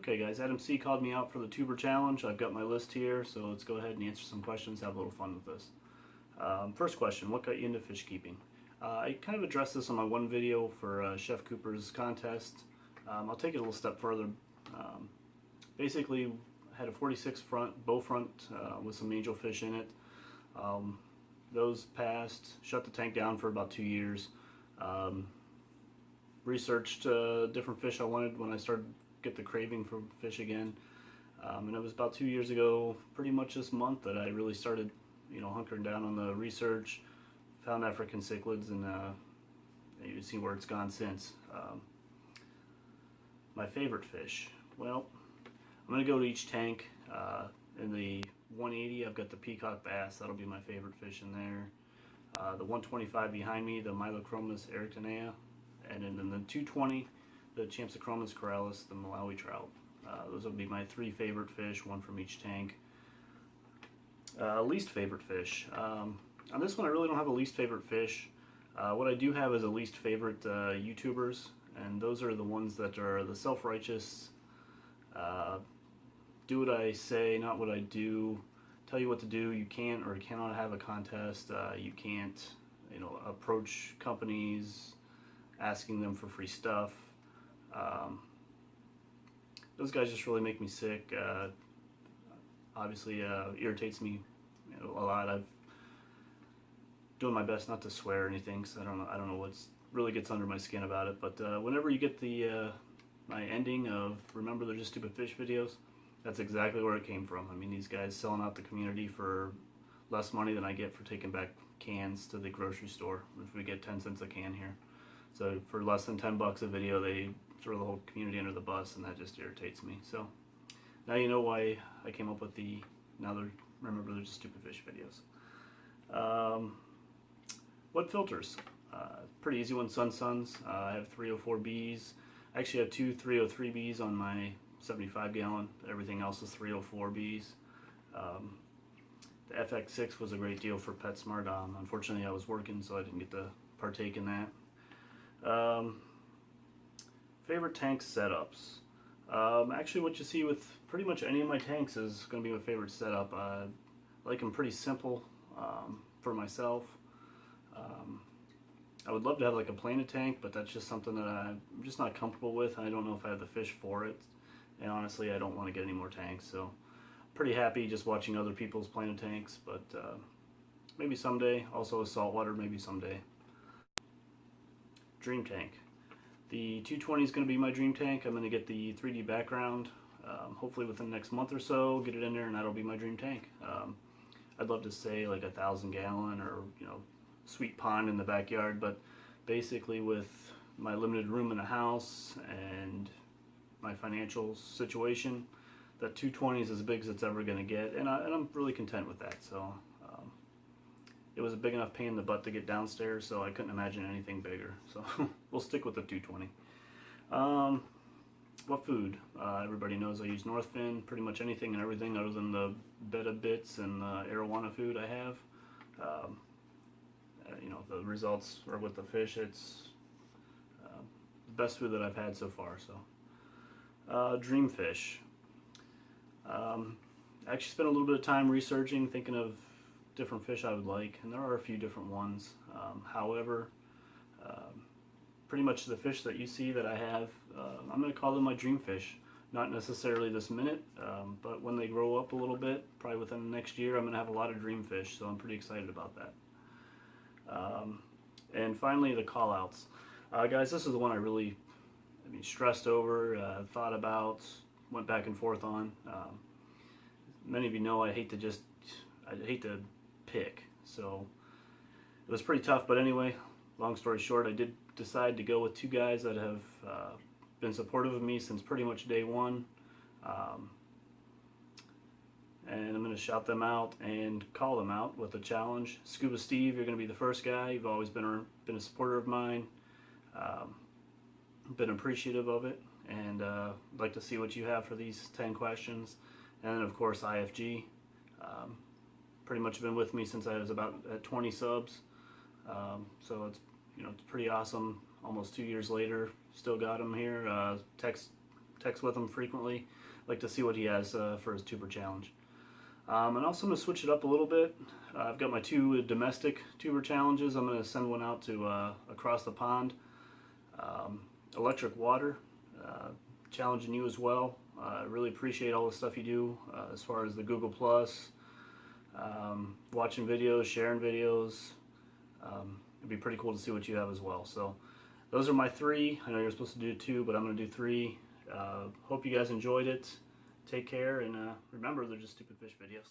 Okay guys, Adam C called me out for the tuber challenge. I've got my list here, so let's go ahead and answer some questions, have a little fun with this. First question, what got you into fish keeping? I kind of addressed this on my one video for Chef Cooper's contest. I'll take it a little step further. Basically, I had a 46 front, bow front with some angelfish in it. Those passed, shut the tank down for about 2 years. Researched different fish I wanted when I started get the craving for fish again, and it was about 2 years ago, pretty much this month, that I really started, hunkering down on the research. Found African cichlids, and you see where it's gone since. My favorite fish, well, I'm gonna go to each tank. In the 180, I've got the peacock bass. That'll be my favorite fish in there. The 125 behind me, the Mylochromis ericotaenia, and then in the 220, the Champsochromis, careleus, the Malawi trout. Those will be my three favorite fish, one from each tank. Least favorite fish. On this one, I really don't have a least favorite fish. What I do have is a least favorite YouTubers, and those are the ones that are the self-righteous, do what I say, not what I do, tell you what to do. You can't or cannot have a contest. You can't, approach companies asking them for free stuff. Those guys just really make me sick. Obviously, irritates me a lot. I've doing my best not to swear or anything, because I don't know what's really gets under my skin about it. But whenever you get the my ending of "Remember, they're just stupid fish" videos, that's exactly where it came from. I mean, these guys selling out the community for less money than I get for taking back cans to the grocery store, if we get 10 cents a can here. So for less than 10 bucks a video, they throw the whole community under the bus, and that just irritates me. So now you know why I came up with the Remember, they're just stupid fish videos. What filters? Pretty easy one, Suns. I have 304Bs. I actually have two 303Bs on my 75 gallon. Everything else is 304Bs. The FX6 was a great deal for PetSmart. Unfortunately, I was working, so I didn't get to partake in that. Favorite tank setups. Actually, what you see with pretty much any of my tanks is going to be my favorite setup. I like them pretty simple for myself. I would love to have like a planet tank, but that's just something that I'm just not comfortable with. I don't know if I have the fish for it, and honestly, I don't want to get any more tanks. So, pretty happy just watching other people's planet tanks, but maybe someday. Also, a saltwater, maybe someday. Dream tank. The 220 is going to be my dream tank. I'm going to get the 3D background, hopefully within the next month or so, get it in there, and that'll be my dream tank. I'd love to say like 1,000 gallon or sweet pond in the backyard, but basically with my limited room in the house and my financial situation, that 220 is as big as it's ever going to get, and I'm really content with that. So it was a big enough pain in the butt to get downstairs, so I couldn't imagine anything bigger. So we'll stick with the 220. What food? Everybody knows I use Northfin, pretty much anything and everything other than the Betta Bits and arowana food I have. The results are with the fish. It's the best food that I've had so far. So, dream fish. I actually spent a little bit of time researching, thinking of different fish I would like, and there are a few different ones. However, pretty much the fish that you see that I have, I'm going to call them my dream fish. Not necessarily this minute, but when they grow up a little bit, probably within the next year, I'm going to have a lot of dream fish, so I'm pretty excited about that. And finally, the call-outs. Guys, this is the one I really stressed over, thought about, went back and forth on. Many of you know I hate to pick, so it was pretty tough. But anyway, long story short, I did decide to go with two guys that have been supportive of me since pretty much day one, and I'm going to shout them out and call them out with a challenge. Scuba Steve, you're going to be the first guy. You've always been a supporter of mine, been appreciative of it, and I'd like to see what you have for these 10 questions. And then of course IFG, pretty much been with me since I was about at 20 subs, so it's pretty awesome. Almost 2 years later, still got him here. Text text with him frequently. Like to see what he has for his tuber challenge. And also I'm going to switch it up a little bit. I've got my 2 domestic tuber challenges. I'm going to send one out to across the pond. Electric water, challenging you as well. I really appreciate all the stuff you do as far as the Google Plus, watching videos, sharing videos. It'd be pretty cool to see what you have as well. So those are my 3. I know you're supposed to do 2, but I'm going to do 3. Hope you guys enjoyed it. Take care, and remember, they're just stupid fish videos.